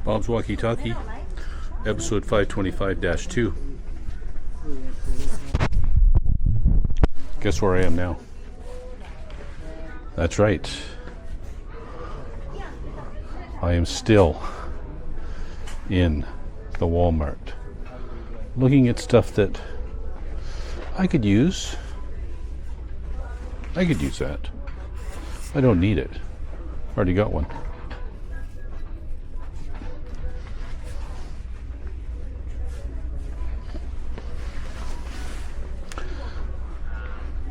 Bob's Walkie Talkie, episode 525-2. Guess where I am now? That's right. I am still in the Walmart, looking at stuff that I could use. I could use that. I don't need it. Already got one.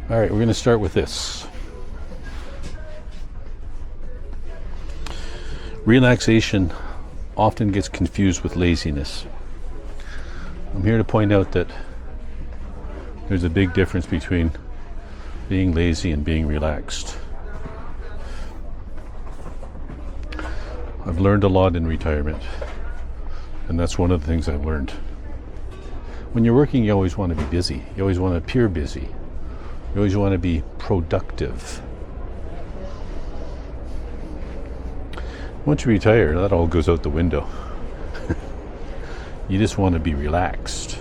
All right, we're going to start with this. Relaxation often gets confused with laziness. I'm here to point out that there's a big difference between being lazy and being relaxed. I've learned a lot in retirement, and that's one of the things I've learned. When you're working, you always want to be busy. You always want to appear busy. You always want to be productive. Once you retire, that all goes out the window. You just want to be relaxed,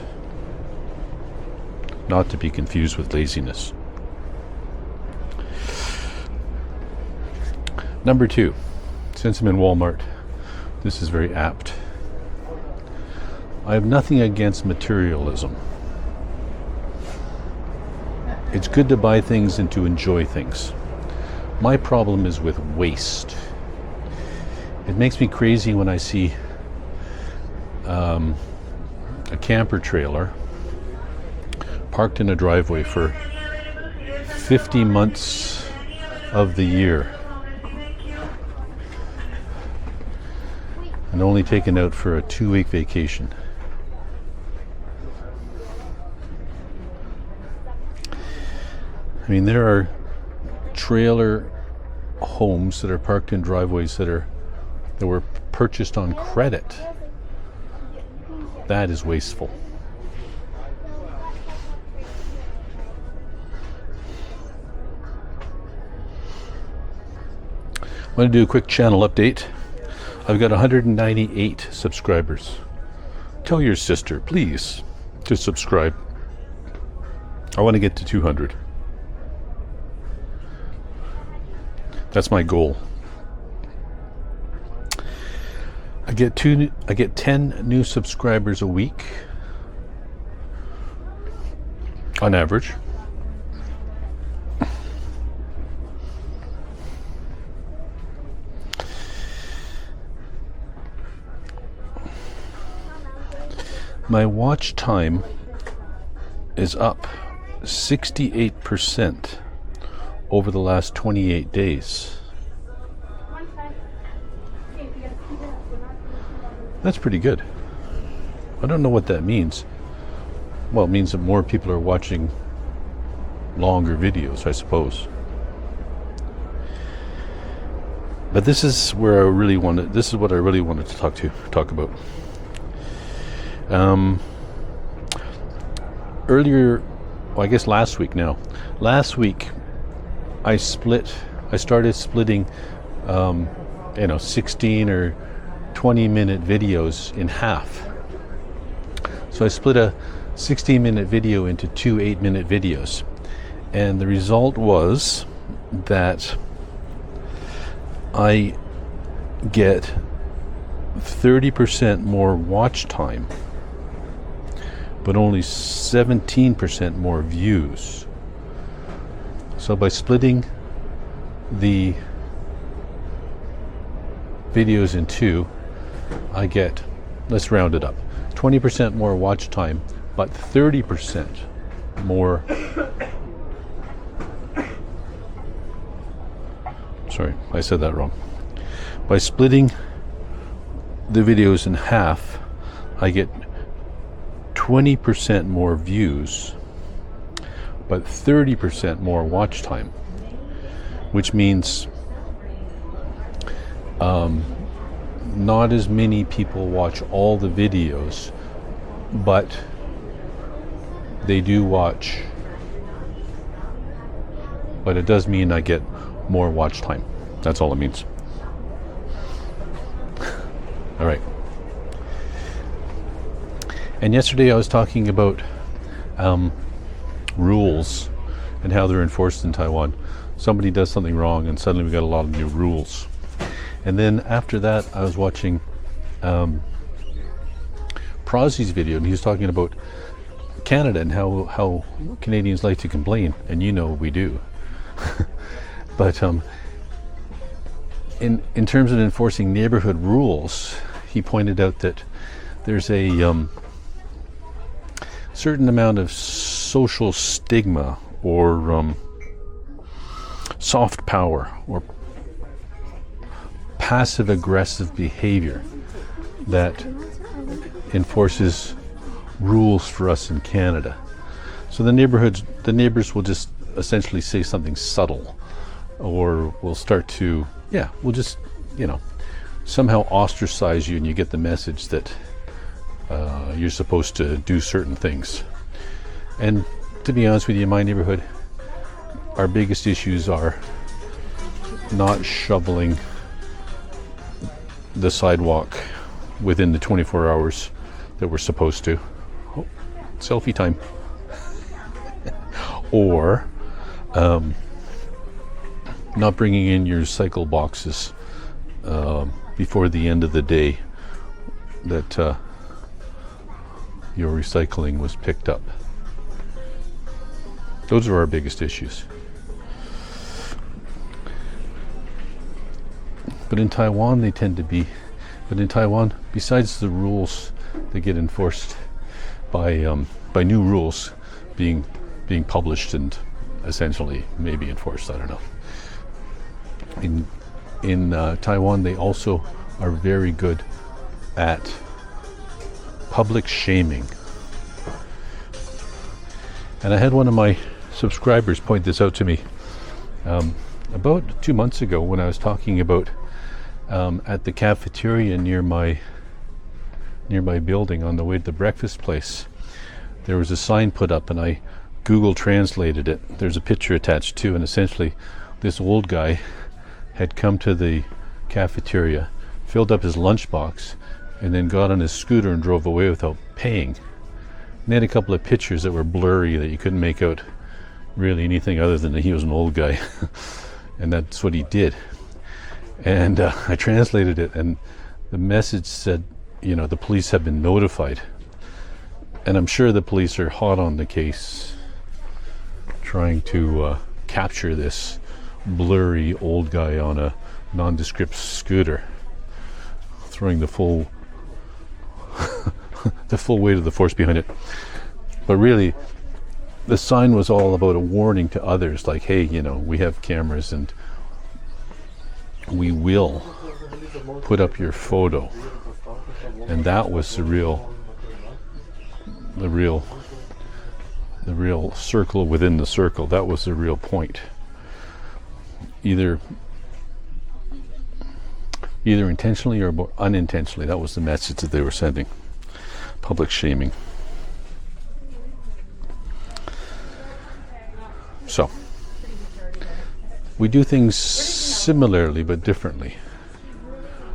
not to be confused with laziness. Number 2, since I'm in Walmart, this is very apt. I have nothing against materialism. It's good to buy things and to enjoy things. My problem is with waste. It makes me crazy when I see a camper trailer parked in a driveway for 50 months of the year and only taken out for a 2-week vacation. I mean, there are trailer homes that are parked in driveways that were purchased on credit. That is wasteful. I'm going to do a quick channel update. I've got 198 subscribers. Tell your sister, please, to subscribe. I want to get to 200. That's my goal. I get 10 new subscribers a week on average. My watch time is up 68% over the last 28 days. That's pretty good. I don't know what that means. Well, it means that more people are watching longer videos, I suppose. But this is where I really wanted. This is what I really wanted to talk about. Earlier, well, I guess last week now. Last week, I started splitting, 16 or 20-minute videos in half. So I split a 16-minute video into 2 8-minute videos. And the result was that I get 30% more watch time, but only 17% more views. So by splitting the videos in 2, I get, let's round it up, 20% more watch time, but 30% more, sorry, I said that wrong. By splitting the videos in half, I get 20% more views, but 30% more watch time, which means not as many people watch all the videos, but they do watch. But it does mean I get more watch time. That's all it means. All right. And yesterday I was talking about rules and how they're enforced in Taiwan. Somebody does something wrong and suddenly we got a lot of new rules. And then after that I was watching Prozzie's video, and he was talking about Canada and how Canadians like to complain, and you know we do. But in terms of enforcing neighborhood rules, he pointed out that there's a certain amount of social stigma or soft power or passive aggressive behavior that enforces rules for us in Canada. So the neighbors will just essentially say something subtle, or will start to, we'll just, somehow ostracize you, and you get the message that you're supposed to do certain things. And to be honest with you, in my neighborhood, our biggest issues are not shoveling the sidewalk within the 24 hours that we're supposed to. Oh, selfie time. Or not bringing in your cycle boxes before the end of the day that your recycling was picked up. Those are our biggest issues. But in Taiwan, besides the rules that get enforced by new rules being published and essentially maybe enforced, I don't know. In Taiwan, they also are very good at public shaming. And I had one of my subscribers point this out to me about 2 months ago when I was talking about at the cafeteria near my building on the way to the breakfast place. There was a sign put up, and I Google translated it. There's a picture attached too, and essentially this old guy had come to the cafeteria, filled up his lunchbox, and then got on his scooter and drove away without paying. And they had a couple of pictures that were blurry that you couldn't make out really anything other than that he was an old guy. And that's what he did. And I translated it, and the message said, the police have been notified. And I'm sure the police are hot on the case, trying to capture this blurry old guy on a nondescript scooter, throwing the full weight of the force behind it. But really, the sign was all about a warning to others, like, hey, we have cameras and we will put up your photo. And that was the real circle within the circle. That was the real point. Either intentionally or unintentionally, that was the message that they were sending. Public shaming. So, we do things similarly but differently,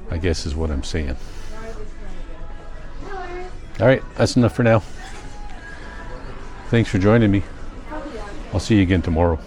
I guess is what I'm saying. All right, that's enough for now. Thanks for joining me. I'll see you again tomorrow.